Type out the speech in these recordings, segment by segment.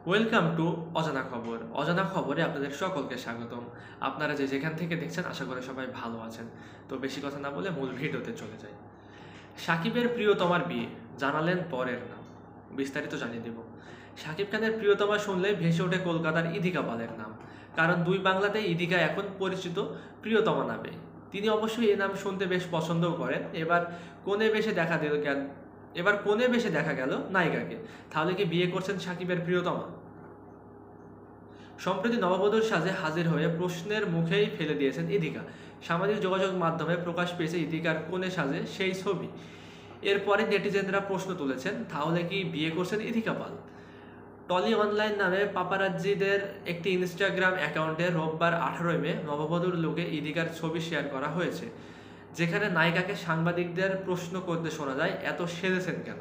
Welcome to অজানা খবর। অজানা খবরে আপনাদের সকলকে স্বাগতম। আপনারা যেখান থেকে দেখছেন আশা করি সবাই ভালো আছেন। তো বেশি কথা না বলে মূল ভিডিওতে চলে যাই। সাকিবের প্রিয়তমার বিয়ে, জানালেন বরের নাম। বিস্তারিত জানিয়ে দেব। সাকিব খানের প্রিয়তমা শুনলেই ভেসে ওঠে কলকাতার ইদিকা পালের নাম। কারণ দুই বাংলাতে ইদিকা এখন পরিচিত প্রিয়তমা নামে। তিনি অবশ্যই এই নাম শুনতে বেশ পছন্দও করেন। এবার কোণে বেশে দেখা গেল নায়িকাকে। তাহলে কি বিয়ে করছেন সাকিবের প্রিয়তমা? সম্প্রতি নববধূর সাজে হাজির হয়ে প্রশ্নের মুখেই ফেলে দিয়েছেন ইদিকা। সামাজিক যোগাযোগ মাধ্যমে প্রকাশ পেয়েছে ইদিকার কনে সাজে সেই ছবি। এরপরে নেটিজেনরা প্রশ্ন তুলেছেন, তাহলে কি বিয়ে করছেন ইদিকা পাল? টলি অনলাইন নামে পাপারাজ্জিদের একটি ইনস্টাগ্রাম অ্যাকাউন্টে রোববার 18 মে নববধূর লুকে ইদিকার ছবি শেয়ার করা হয়েছে, যেখানে নায়িকাকে সাংবাদিকদের প্রশ্ন করতে শোনা যায়, এত সেজেছেন কেন?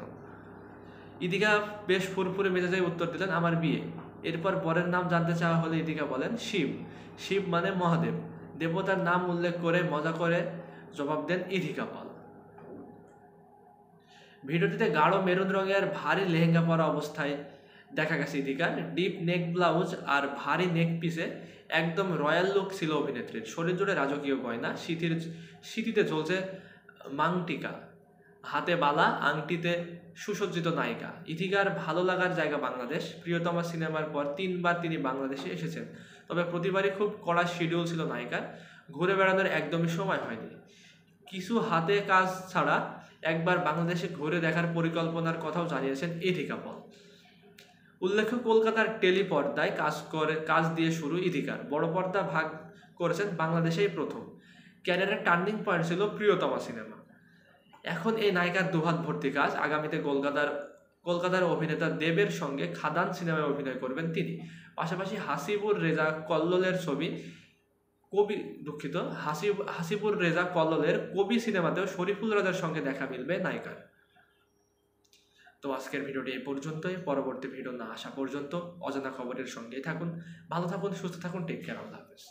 ইদিকা বেশ ফুরফুরে মেজাজে উত্তর দিলেন, আমার বিয়ে। এরপর বরের নাম জানতে চাওয়া হলে ইদিকা বলেন, শিব। শিব মানে মহাদেব। দেবতার নাম উল্লেখ করে মজা করে জবাব দেন ইদিকা পাল। ভিডিওটিতে গাঢ় মেরুন রঙের ভারী লেহেঙ্গা পরা অবস্থায় দেখা গেছে ইদিকার। ডিপ নেক ব্লাউজ আর ভারী নেক পিসে একদম রয়্যাল লুক ছিল অভিনেত্রীর। শরীর জুড়ে রাজকীয় গয়না, স্মৃতিতে চলছে মাংটিকা, হাতে বালা, আংটিতে সুসজ্জিত নায়িকা। ইদিকার ভালো লাগার জায়গা বাংলাদেশ। প্রিয়তমা সিনেমার পর 3বার তিনি বাংলাদেশে এসেছেন, তবে প্রতিবারই খুব কড়া শিডিউল ছিল নায়িকার। ঘুরে বেড়ানোর একদমই সময় হয়নি। কিছু হাতে কাজ ছাড়া একবার বাংলাদেশে ঘুরে দেখার পরিকল্পনার কথাও জানিয়েছেন ইদিকা পাল। উল্লেখ্য, কলকাতার টেলিপর্দায় কাজ দিয়ে শুরু ইদিকার। বড় পর্দা ভাগ করেছেন বাংলাদেশেই প্রথম। ক্যারিয়ারের টার্নিং পয়েন্ট ছিল প্রিয়তমা সিনেমা। এখন এই নায়িকার দুহাত ভর্তি কাজ। আগামীতে কলকাতার অভিনেতা দেবের সঙ্গে খাদান সিনেমায় অভিনয় করবেন তিনি। পাশাপাশি হাসিবুর রেজা কল্লোলের কবি সিনেমাতেও শরীফুল রাজার সঙ্গে দেখা মিলবে নায়িকার। তো আজকের ভিডিওটি এই পর্যন্তই। পরবর্তী ভিডিও না আসা পর্যন্ত অজানা খবরের সঙ্গেই থাকুন। ভালো থাকুন, সুস্থ থাকুন। Take care. আল্লাহ হাফেজ।